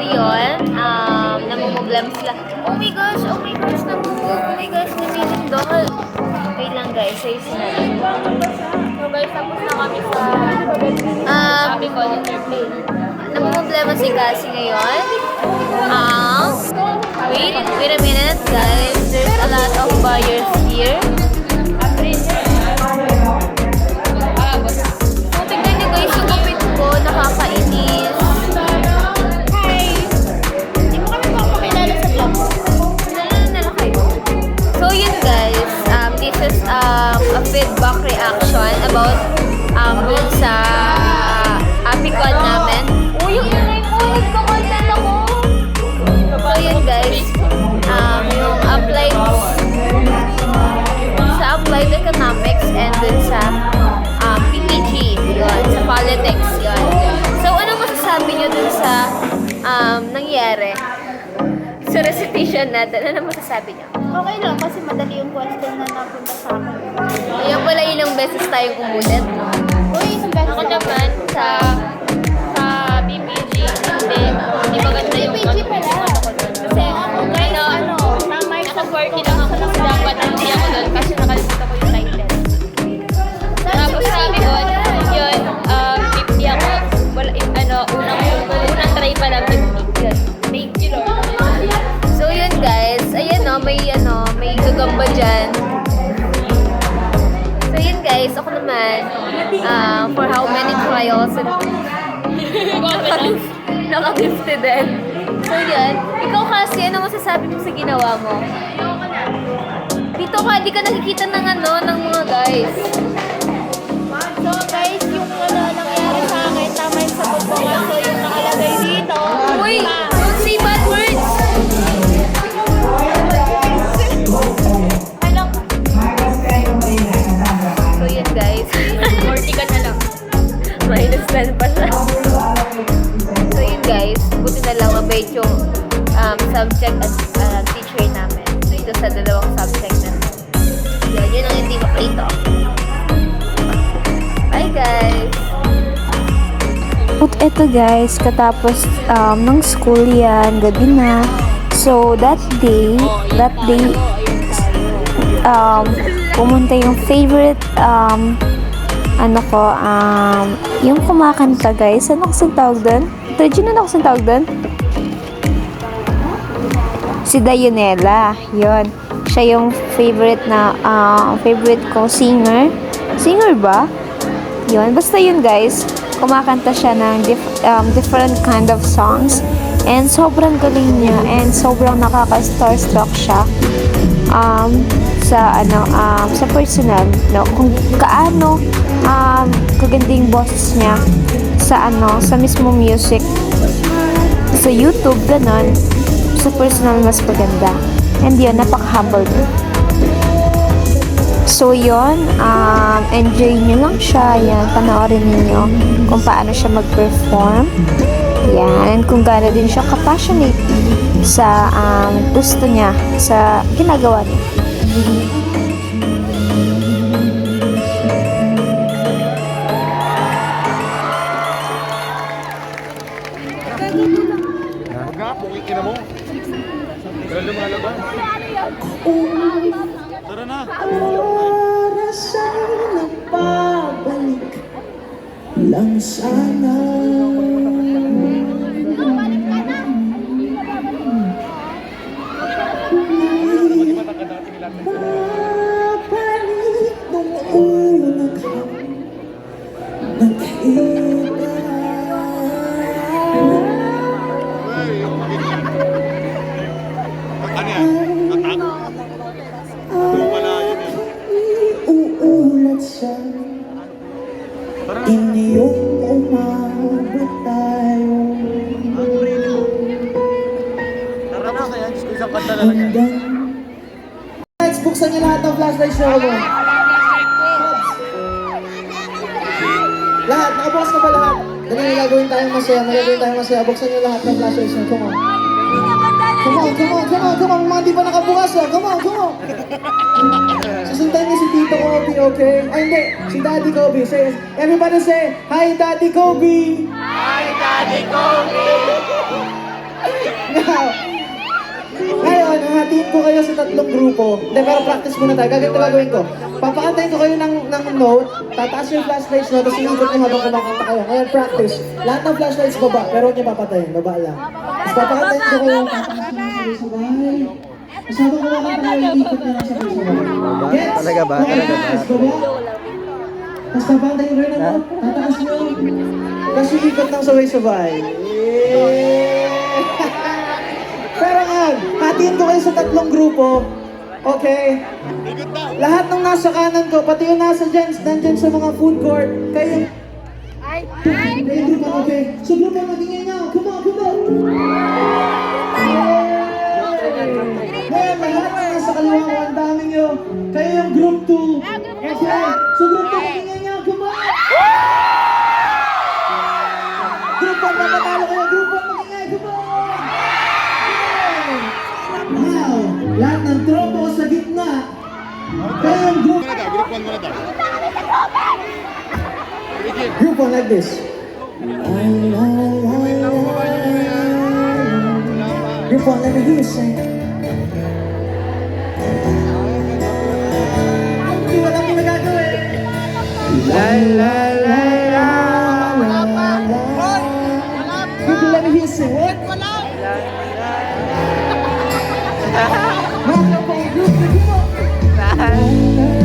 ayun, namumuglam sila. Oh my gosh, namimindol. Wait lang guys, ayos na. So guys, tapos na kami sa sabi ko, namumuglam si Cassie ngayon. Wait a minute guys, there's a lot of buyers here. So tignan niyo guys, yung kapit ko, nakakainis. So yun guys, this is a feedback reaction about dun sa Apicon namin. Yung ingay mo, nagka-content ako. So yun guys, yung applied economics and dun sa PPG, yun, sa politics, yun. So anong masasabi nyo dun sa nangyari? Sa recitation natin, ano masasabi niyo? Okay lang kasi madali yung question na napunta sa akin. Ayan pala ilang beses tayong umulit. Uy, isang beses. Ako naman sa BPG, hindi maganda yung BPG pala. Kasi tama yung naka-40 lang ako kasi dapat hindi ako doon kasi nakalimutan ko yung title. Tapos sabi ko, yun, 50 ako. Unang try pa lang 50. Yun. Thank you Lord. So yun guys, ayan may gagamba dyan. So yun guys, ako naman, for how many trials and naka-50 din. So yun, ikaw kasi, ano masasabi mo sa ginawa mo? Dito ka, di ka nakikita ng mga guys. So guys, yung nangyari sa akin, tama yung sagot ko nga. So yung nakalagay dito. Uy, don't say bad words! So yun guys, 40 ka na lang. Minus 10 pa siya. So yun guys, buti na lang mabait yung subject at teacher namin. Dito sa dalawang subject na. Yun ang hindi maklito. Bye guys! At eto guys, katapos ng school yan, gabi na. So that day, pumunta yung favorite, yung kumakanta guys. Ano kasing tawag doon? Regina, ano kasing tawag doon? Si Dayonela, yun. Siya yung favorite kong singer. Singer ba? Yun, basta yun guys. Kumakanta siya ng different kind of songs. And sobrang galing niya. And sobrang nakaka-starstruck siya. Sa personal, no? Kung kaano kaganding boses niya sa mismo music. Sa YouTube, ganon. Sa personal, mas maganda. And yun, napaka-humble din. So, yun, enjoy nyo lang siya. Yan, panoorin niyo kung paano siya mag-perform. Yan, and kung gaano din siya ka-passionate sa gusto niya, sa ginagawa niya. Pukikin na mo. Tara lumalabas. Tara na. Oras ay nagpabalik lang sana. Babalik nung unang nakita. Ano yan? Atak? Wala yun eh. Uulat siya. Inyong umabot tayo. Tara na kaya. Isang kanta na lang yan. Next, buksan niyo lahat ng flashlight show mo. Lahat, nakabukas na ba lahat? Dali, gagawin tayong masaya. Buksan niyo lahat ng flashlight show. Come on. Come on. Mga di pa nakabukas ah. Come on. Susundan niyo si Tito Kobe, okay? Ay, hindi. Si Daddy Kobe. Everybody say, Hi, Daddy Kobe! Hi, Daddy Kobe! ko kayo sa tatlong grupo. Hindi, pero practice muna tayo. Ganito gagawin ko. Papakantayin ko kayo ng note, tataas yung flashlights nyo, tapos iikot nyo habang kumakanta kayo. Ngayon, practice. Lahat ng flashlights baba, pero huwag nyo papatayin. Baba lang. Tapos papakantayin ko kayo, tataas nyo ng sabay. Tapos habang kumakanta kayo, iikot nyo lang sabay. Gets? Talaga ba? Talaga ba? Yes, baba. Tapos papakantayin ko kayo ng note, tataas nyo. Tapos iikot ng sabay-sabay. Pero ngayon, hatiin ko kayo sa tatlong grupo. Okay? Lahat ng nasa kanan ko, pati yung nasa nandyan sa mga food court, kayo... Kayo grupo, okay? So grupo, magingin nyo. Come on, come on! Ngayon, lahat ng nasa kaliwa ko, ang dami nyo. Kayo yung group 2. Okay? So group 2, magingin nyo. Come on! Group 1, mamatalo kayo. Group 1, magingin. Come on! Now, lahat ng tropo sa gitna. Kaya yung group... Group 1 muna daw. Group 1 like this. Group 1, let me hear you sing. Hindi wala mo nagagawin. La la la la la la. Group 1, let me hear you sing. What? Mga kapong group, come on.